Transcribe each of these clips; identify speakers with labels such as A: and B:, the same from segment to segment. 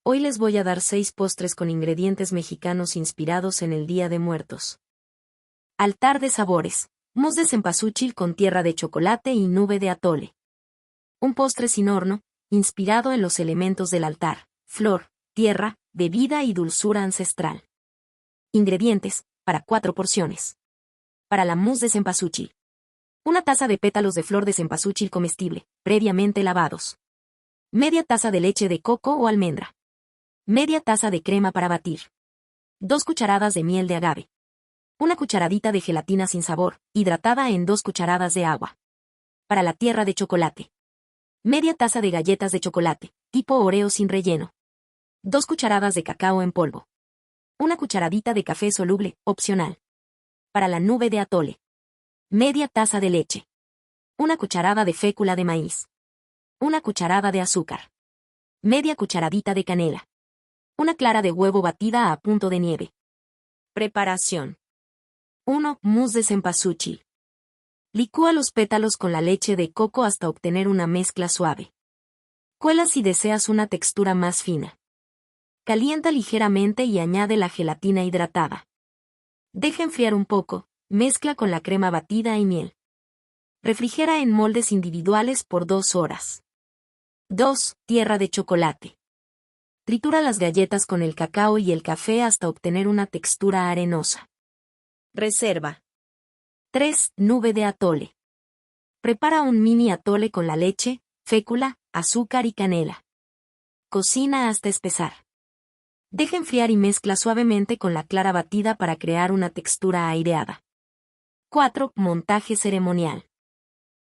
A: Hoy les voy a dar 6 postres con ingredientes mexicanos inspirados en el Día de Muertos. Altar de sabores. Mousse de cempasúchil con tierra de chocolate y nube de atole. Un postre sin horno, inspirado en los elementos del altar: flor, tierra, bebida y dulzura ancestral. Ingredientes, para 4 porciones. Para la mousse de cempasúchil: una taza de pétalos de flor de cempasúchil comestible, previamente lavados. Media taza de leche de coco o almendra. Media taza de crema para batir. 2 cucharadas de miel de agave. Una cucharadita de gelatina sin sabor, hidratada en 2 cucharadas de agua. Para la tierra de chocolate: media taza de galletas de chocolate, tipo Oreo sin relleno. 2 cucharadas de cacao en polvo. Una cucharadita de café soluble, opcional. Para la nube de atole: media taza de leche. Una cucharada de fécula de maíz. Una cucharada de azúcar. Media cucharadita de canela. Una clara de huevo batida a punto de nieve. Preparación: 1. Mousse de cempasúchil. Licúa los pétalos con la leche de coco hasta obtener una mezcla suave. Cuela si deseas una textura más fina. Calienta ligeramente y añade la gelatina hidratada. Deja enfriar un poco, mezcla con la crema batida y miel. Refrigera en moldes individuales por 2 horas. 2. Tierra de chocolate. Tritura las galletas con el cacao y el café hasta obtener una textura arenosa. Reserva. 3. Nube de atole. Prepara un mini atole con la leche, fécula, azúcar y canela. Cocina hasta espesar. Deja enfriar y mezcla suavemente con la clara batida para crear una textura aireada. 4. Montaje ceremonial.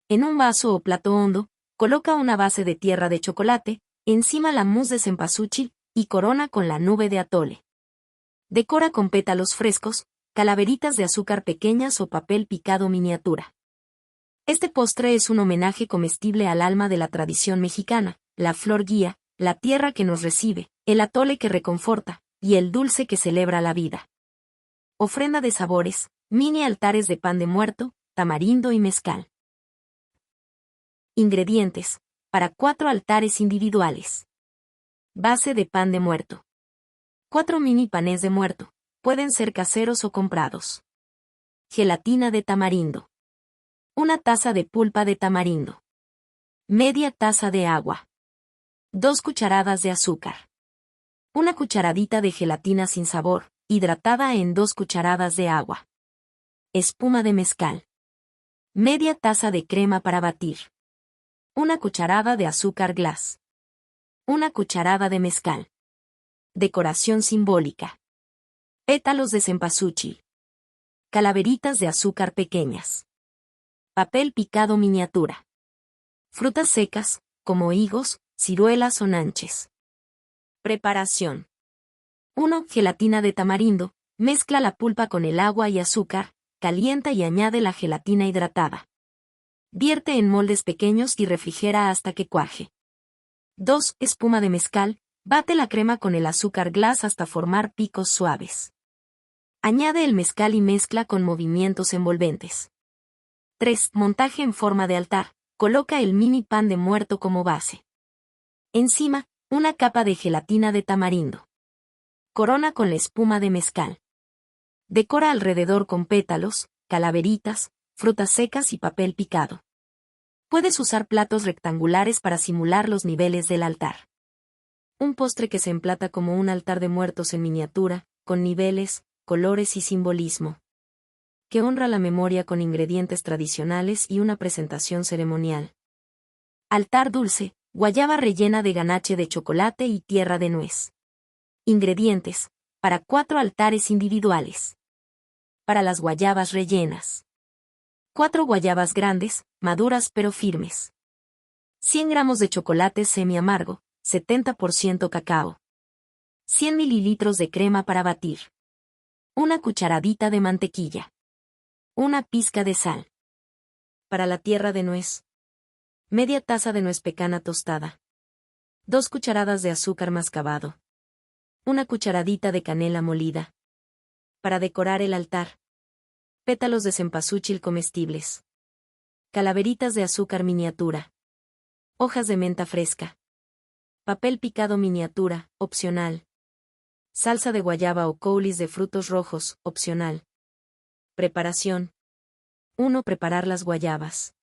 A: En un vaso o plato hondo, coloca una base de tierra de chocolate, encima la mousse de cempasúchil, y corona con la nube de atole. Decora con pétalos frescos, calaveritas de azúcar pequeñas o papel picado miniatura. Este postre es un homenaje comestible al alma de la tradición mexicana: la flor guía, la tierra que nos recibe, el atole que reconforta, y el dulce que celebra la vida. Ofrenda de sabores: mini altares de pan de muerto, tamarindo y mezcal. Ingredientes, para 4 altares individuales. Base de pan de muerto: 4 mini panes de muerto, pueden ser caseros o comprados. Gelatina de tamarindo: una taza de pulpa de tamarindo. Media taza de agua. 2 cucharadas de azúcar. Una cucharadita de gelatina sin sabor, hidratada en 2 cucharadas de agua. Espuma de mezcal. Media taza de crema para batir. Una cucharada de azúcar glass. Una cucharada de mezcal. Decoración simbólica: pétalos de cempasúchil. Calaveritas de azúcar pequeñas. Papel picado miniatura. Frutas secas, como higos, ciruelas o nanches. Preparación: 1. Gelatina de tamarindo. Mezcla la pulpa con el agua y azúcar, calienta y añade la gelatina hidratada. Vierte en moldes pequeños y refrigera hasta que cuaje. 2. Espuma de mezcal. Bate la crema con el azúcar glass hasta formar picos suaves. Añade el mezcal y mezcla con movimientos envolventes. 3. Montaje en forma de altar. Coloca el mini pan de muerto como base. Encima, una capa de gelatina de tamarindo. Corona con la espuma de mezcal. Decora alrededor con pétalos, calaveritas, frutas secas y papel picado. Puedes usar platos rectangulares para simular los niveles del altar. Un postre que se emplata como un altar de muertos en miniatura, con niveles, colores y simbolismo. Que honra la memoria con ingredientes tradicionales y una presentación ceremonial. Altar dulce: guayaba rellena de ganache de chocolate y tierra de nuez. Ingredientes, para 4 altares individuales. Para las guayabas rellenas: 4 guayabas grandes, maduras pero firmes. 100 gramos de chocolate semi-amargo, 70% cacao. 100 mililitros de crema para batir. Una cucharadita de mantequilla. Una pizca de sal. Para la tierra de nuez: media taza de nuez pecana tostada. 2 cucharadas de azúcar mascabado. Una cucharadita de canela molida. Para decorar el altar: pétalos de cempasúchil comestibles. Calaveritas de azúcar miniatura. Hojas de menta fresca. Papel picado miniatura, opcional. Salsa de guayaba o coulis de frutos rojos, opcional. Preparación. 1. Preparar las guayabas.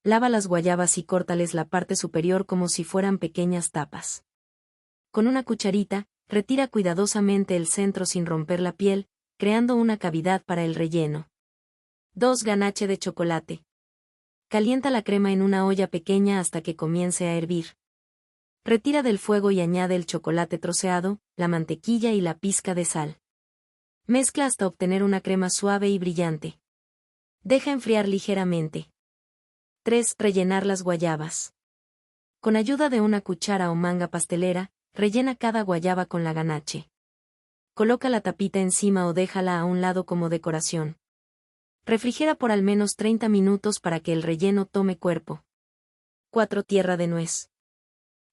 A: Lava las guayabas y córtales la parte superior como si fueran pequeñas tapas. Con una cucharita, retira cuidadosamente el centro sin romper la piel, creando una cavidad para el relleno. 2. Ganache de chocolate. Calienta la crema en una olla pequeña hasta que comience a hervir. Retira del fuego y añade el chocolate troceado, la mantequilla y la pizca de sal. Mezcla hasta obtener una crema suave y brillante. Deja enfriar ligeramente. 3. Rellenar las guayabas. Con ayuda de una cuchara o manga pastelera, rellena cada guayaba con la ganache. Coloca la tapita encima o déjala a un lado como decoración. Refrigera por al menos 30 minutos para que el relleno tome cuerpo. 4. Tierra de nuez.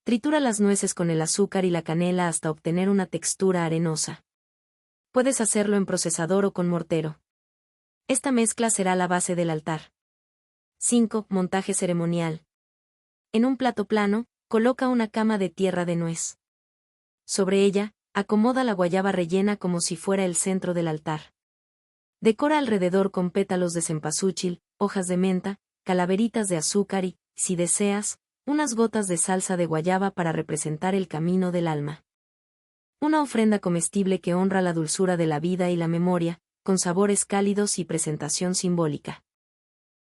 A: Tritura las nueces con el azúcar y la canela hasta obtener una textura arenosa. Puedes hacerlo en procesador o con mortero. Esta mezcla será la base del altar. 5. Montaje ceremonial. En un plato plano, coloca una cama de tierra de nuez. Sobre ella, acomoda la guayaba rellena como si fuera el centro del altar. Decora alrededor con pétalos de cempasúchil, hojas de menta, calaveritas de azúcar y, si deseas, unas gotas de salsa de guayaba para representar el camino del alma. Una ofrenda comestible que honra la dulzura de la vida y la memoria, con sabores cálidos y presentación simbólica.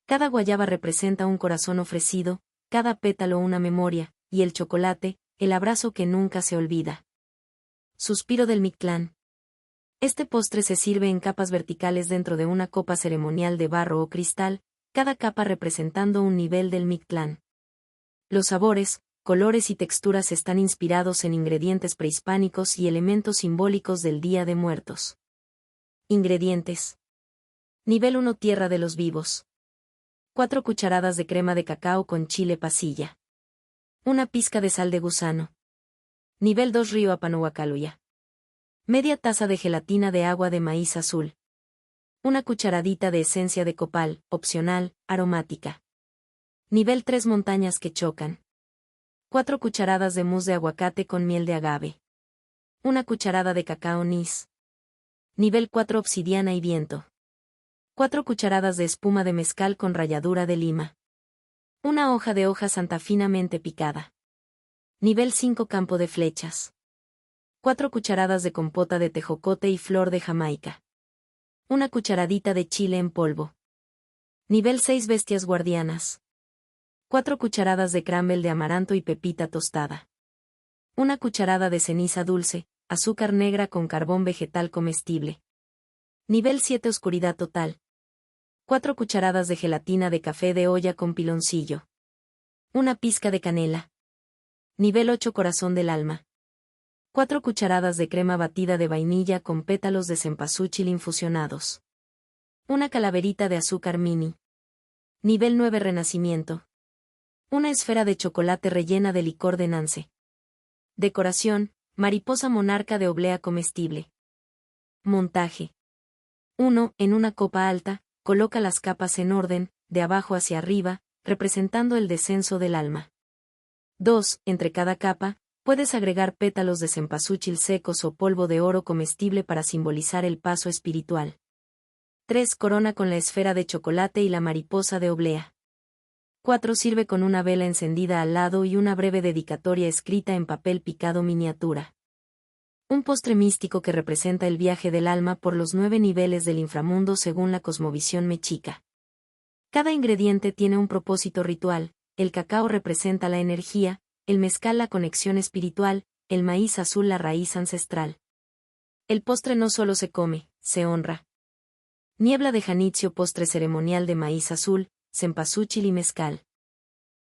A: Cada guayaba representa un corazón ofrecido, cada pétalo una memoria, y el chocolate, el abrazo que nunca se olvida. Suspiro del Mictlán. Este postre se sirve en capas verticales dentro de una copa ceremonial de barro o cristal, cada capa representando un nivel del Mictlán. Los sabores, colores y texturas están inspirados en ingredientes prehispánicos y elementos simbólicos del Día de Muertos. Ingredientes. Nivel 1. Tierra de los vivos. 4 cucharadas de crema de cacao con chile pasilla. Una pizca de sal de gusano. Nivel 2. Río Apanuacaluya. Media taza de gelatina de agua de maíz azul. Una cucharadita de esencia de copal, opcional, aromática. Nivel 3. Montañas que chocan. 4 cucharadas de mousse de aguacate con miel de agave. Una cucharada de cacao anís. Nivel 4. Obsidiana y viento. 4 cucharadas de espuma de mezcal con ralladura de lima. Una hoja de hoja santa finamente picada. Nivel 5. Campo de flechas. 4 cucharadas de compota de tejocote y flor de Jamaica. Una cucharadita de chile en polvo. Nivel 6. Bestias guardianas. 4 cucharadas de crumble de amaranto y pepita tostada. Una cucharada de ceniza dulce, azúcar negra con carbón vegetal comestible. Nivel 7. Oscuridad total. 4 cucharadas de gelatina de café de olla con piloncillo. Una pizca de canela. Nivel 8. Corazón del alma. 4 cucharadas de crema batida de vainilla con pétalos de cempasúchil infusionados. Una calaverita de azúcar mini. Nivel 9. Renacimiento. Una esfera de chocolate rellena de licor de Nance. Decoración, mariposa monarca de oblea comestible. Montaje. 1. En una copa alta, coloca las capas en orden, de abajo hacia arriba, representando el descenso del alma. 2. Entre cada capa, puedes agregar pétalos de cempasúchil secos o polvo de oro comestible para simbolizar el paso espiritual. 3. Corona con la esfera de chocolate y la mariposa de oblea. 4. Sirve con una vela encendida al lado y una breve dedicatoria escrita en papel picado miniatura. Un postre místico que representa el viaje del alma por los 9 niveles del inframundo según la cosmovisión mexica. Cada ingrediente tiene un propósito ritual, el cacao representa la energía, el mezcal la conexión espiritual, el maíz azul la raíz ancestral. El postre no solo se come, se honra. Niebla de Janitzio, postre ceremonial de maíz azul, cempasúchil y mezcal.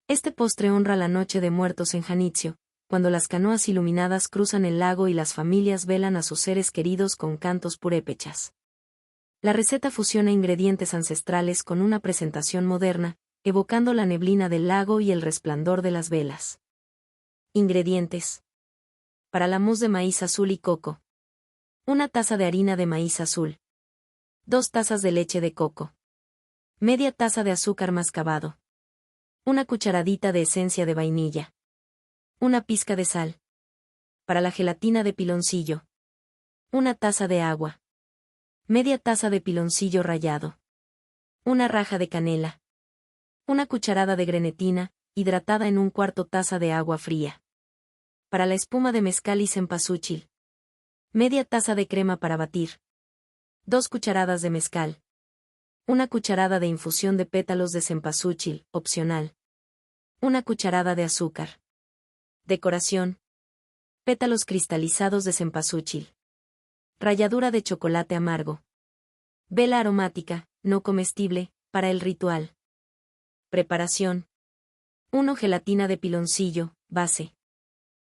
A: Este postre honra la noche de muertos en Janitzio, cuando las canoas iluminadas cruzan el lago y las familias velan a sus seres queridos con cantos purépechas. La receta fusiona ingredientes ancestrales con una presentación moderna, evocando la neblina del lago y el resplandor de las velas. Ingredientes. Para la mousse de maíz azul y coco. 1 taza de harina de maíz azul. 2 tazas de leche de coco. Media taza de azúcar mascabado. Una cucharadita de esencia de vainilla. Una pizca de sal. Para la gelatina de piloncillo. Una taza de agua. Media taza de piloncillo rallado. Una raja de canela. Una cucharada de grenetina, hidratada en 1/4 taza de agua fría. Para la espuma de mezcal y cempasúchil. Media taza de crema para batir. 2 cucharadas de mezcal. Una cucharada de infusión de pétalos de cempasúchil, opcional. Una cucharada de azúcar. Decoración. Pétalos cristalizados de cempasúchil. Ralladura de chocolate amargo. Vela aromática, no comestible, para el ritual. Preparación. 1 gelatina de piloncillo, base.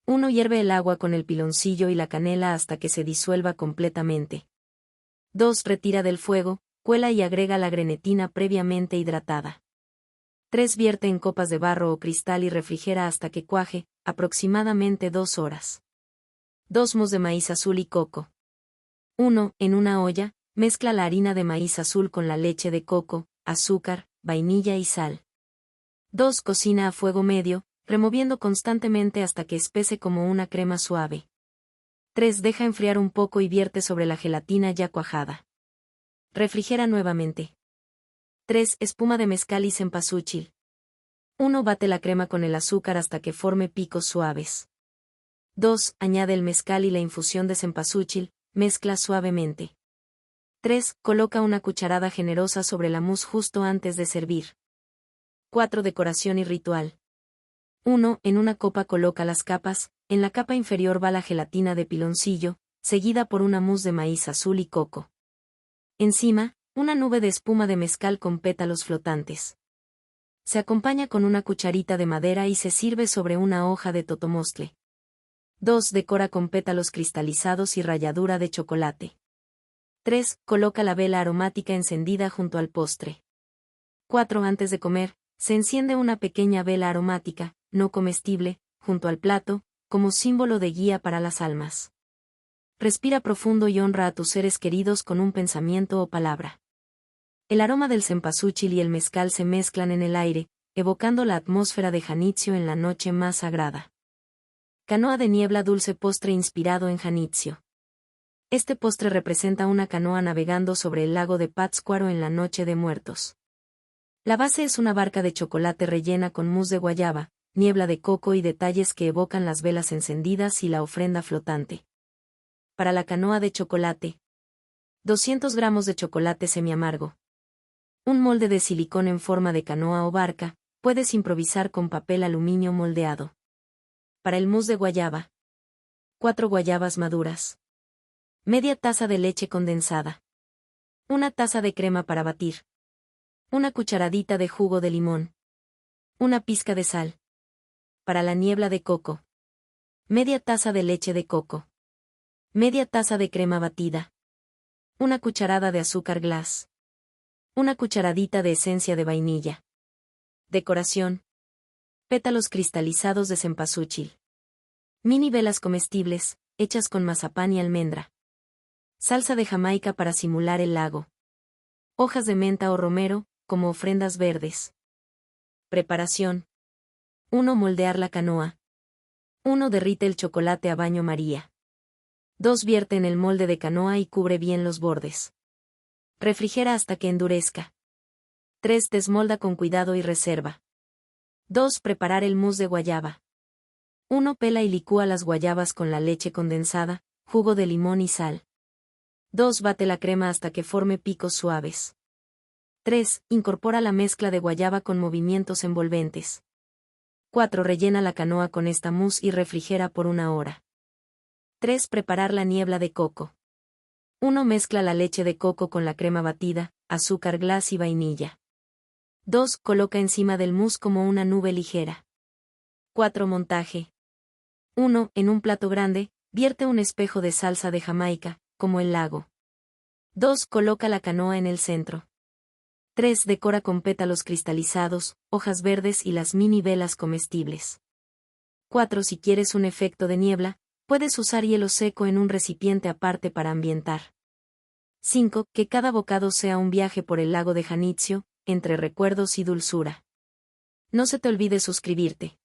A: 1 hierve el agua con el piloncillo y la canela hasta que se disuelva completamente. 2 retira del fuego, cuela y agrega la grenetina previamente hidratada. 3 vierte en copas de barro o cristal y refrigera hasta que cuaje, aproximadamente 2 horas. 2 mousse de maíz azul y coco. 1. En una olla, mezcla la harina de maíz azul con la leche de coco, azúcar, vainilla y sal. 2. Cocina a fuego medio, removiendo constantemente hasta que espese como una crema suave. 3. Deja enfriar un poco y vierte sobre la gelatina ya cuajada. Refrigera nuevamente. 3. Espuma de mezcal y cempasúchil. 1. Bate la crema con el azúcar hasta que forme picos suaves. 2. Añade el mezcal y la infusión de cempasúchil, mezcla suavemente. 3. Coloca una cucharada generosa sobre la mousse justo antes de servir. 4. Decoración y ritual. 1. En una copa coloca las capas, en la capa inferior va la gelatina de piloncillo, seguida por una mousse de maíz azul y coco. Encima, una nube de espuma de mezcal con pétalos flotantes. Se acompaña con una cucharita de madera y se sirve sobre una hoja de totomostle. 2. Decora con pétalos cristalizados y ralladura de chocolate. 3. Coloca la vela aromática encendida junto al postre. 4. Antes de comer, se enciende una pequeña vela aromática, no comestible, junto al plato, como símbolo de guía para las almas. Respira profundo y honra a tus seres queridos con un pensamiento o palabra. El aroma del cempasúchil y el mezcal se mezclan en el aire, evocando la atmósfera de Janitzio en la noche más sagrada. Canoa de niebla, dulce postre inspirado en Janitzio. Este postre representa una canoa navegando sobre el lago de Pátzcuaro en la Noche de Muertos. La base es una barca de chocolate rellena con mousse de guayaba, niebla de coco y detalles que evocan las velas encendidas y la ofrenda flotante. Para la canoa de chocolate. 200 gramos de chocolate semiamargo. Un molde de silicón en forma de canoa o barca, puedes improvisar con papel aluminio moldeado. Para el mousse de guayaba. 4 guayabas maduras. Media taza de leche condensada. Una taza de crema para batir. Una cucharadita de jugo de limón. Una pizca de sal. Para la niebla de coco. Media taza de leche de coco. Media taza de crema batida. Una cucharada de azúcar glass. Una cucharadita de esencia de vainilla. Decoración. Pétalos cristalizados de cempasúchil. Mini velas comestibles, hechas con mazapán y almendra. Salsa de Jamaica para simular el lago. Hojas de menta o romero, como ofrendas verdes. Preparación. 1. Moldear la canoa. 1. Derrite el chocolate a baño María. 2. Vierte en el molde de canoa y cubre bien los bordes. Refrigera hasta que endurezca. 3. Desmolda con cuidado y reserva. 2. Preparar el mousse de guayaba. 1. Pela y licúa las guayabas con la leche condensada, jugo de limón y sal. 2. Bate la crema hasta que forme picos suaves. 3. Incorpora la mezcla de guayaba con movimientos envolventes. 4. Rellena la canoa con esta mousse y refrigera por 1 hora. 3. Preparar la niebla de coco. 1. Mezcla la leche de coco con la crema batida, azúcar glass y vainilla. 2. Coloca encima del mousse como una nube ligera. 4. Montaje. 1. En un plato grande, vierte un espejo de salsa de Jamaica, como el lago. 2. Coloca la canoa en el centro. 3. Decora con pétalos cristalizados, hojas verdes y las mini velas comestibles. 4. Si quieres un efecto de niebla, puedes usar hielo seco en un recipiente aparte para ambientar. 5. Que cada bocado sea un viaje por el lago de Janitzio, entre recuerdos y dulzura. No se te olvide suscribirte.